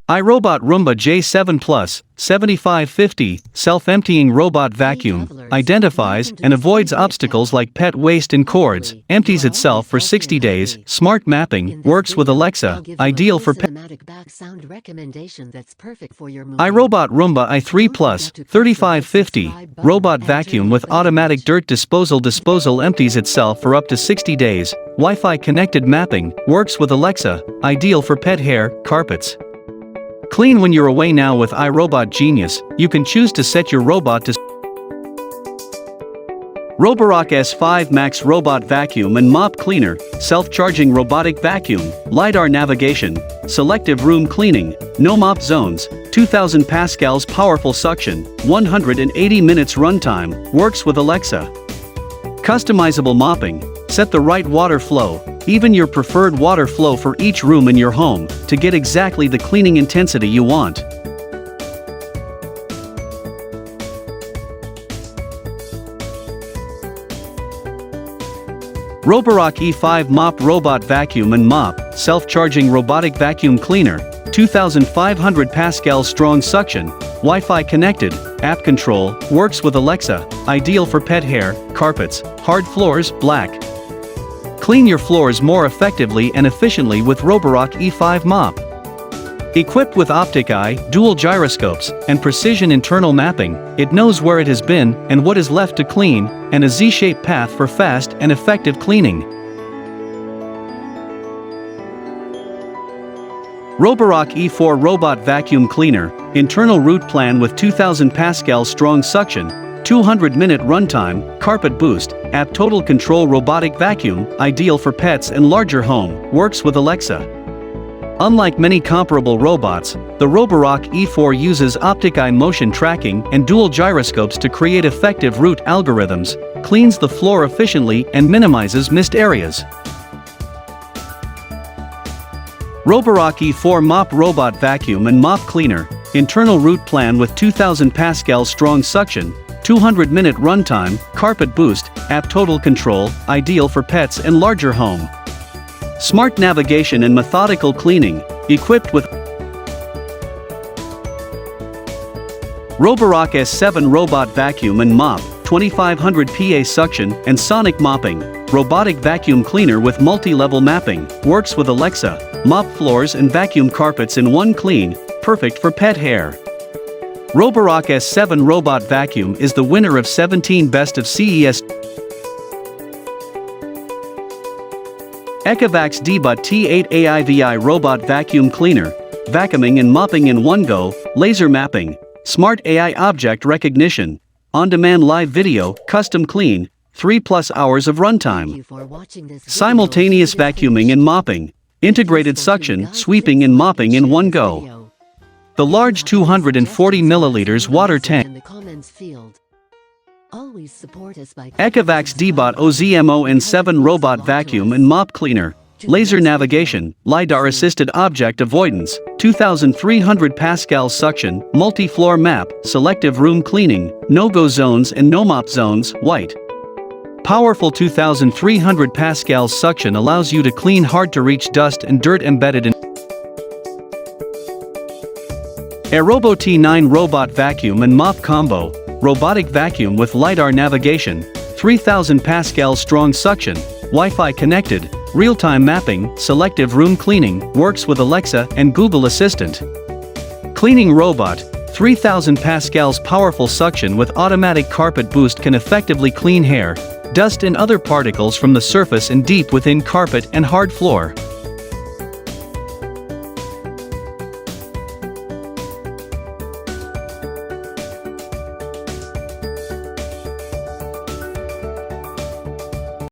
iRobot Roomba J7 Plus, 7550, self-emptying robot vacuum, identifies and avoids obstacles like pet waste and cords, empties itself for 60 days, smart mapping, works with Alexa, ideal for pet. iRobot Roomba i3 Plus, 3550, robot vacuum with automatic dirt disposal empties itself for up to 60 days, Wi-Fi connected mapping, works with Alexa, ideal for pet hair, carpets. Clean when you're away. Now with iRobot Genius, you can choose to set your robot to Roborock S5 Max Robot Vacuum and Mop Cleaner, Self-Charging Robotic Vacuum, LiDAR Navigation, Selective Room Cleaning, No Mop Zones, 2000 Pascals Powerful Suction, 180 minutes runtime, works with Alexa. Customizable mopping, set the right water flow, even your preferred water flow for each room in your home, to get exactly the cleaning intensity you want. Roborock E5 Mop Robot Vacuum and Mop, Self-Charging Robotic Vacuum Cleaner, 2500 Pascal Strong Suction, Wi-Fi Connected, App Control, works with Alexa, ideal for pet hair, carpets, hard floors, black. Clean your floors more effectively and efficiently with Roborock E5 Mop. Equipped with optic eye, dual gyroscopes, and precision internal mapping, it knows where it has been and what is left to clean, and a Z-shaped path for fast and effective cleaning. Roborock E4 Robot Vacuum Cleaner, internal route plan with 2000 Pascal strong suction, 200-minute runtime, carpet boost, app total control robotic vacuum, ideal for pets and larger home, works with Alexa. Unlike many comparable robots, the Roborock E4 uses optic eye motion tracking and dual gyroscopes to create effective route algorithms, cleans the floor efficiently and minimizes missed areas. Roborock E4 Mop Robot Vacuum and Mop Cleaner, internal route plan with 2000 Pascal strong suction, 200-minute runtime, carpet boost, app total control, ideal for pets and larger home. Smart navigation and methodical cleaning, equipped with Roborock S7 Robot Vacuum and Mop, 2500 PA suction and sonic mopping, robotic vacuum cleaner with multi-level mapping, works with Alexa, mop floors and vacuum carpets in one clean, perfect for pet hair. Roborock S7 Robot Vacuum is the winner of 17 Best of CES. ECOVACS Deebot T8 AIVI Robot Vacuum Cleaner, vacuuming and mopping in one go, laser mapping, smart AI object recognition, on-demand live video, custom clean, 3+ hours of runtime. Simultaneous vacuuming and mopping, integrated suction, sweeping and mopping in one go. The large 240 milliliters water tank. ECOVACS Deebot OZMO N7 Robot Vacuum and Mop Cleaner, laser navigation, LiDAR assisted object avoidance, 2300 Pascal suction, multi-floor map, selective room cleaning, no-go zones and no-mop zones, white. Powerful 2300 Pascal suction allows you to clean hard-to-reach dust and dirt embedded in AIRROBO T9 Robot Vacuum and Mop Combo, robotic vacuum with LiDAR navigation, 3000 Pascal strong suction, Wi-Fi connected, real-time mapping, selective room cleaning, works with Alexa and Google Assistant. Cleaning robot, 3000 Pascals powerful suction with automatic carpet boost can effectively clean hair, dust and other particles from the surface and deep within carpet and hard floor.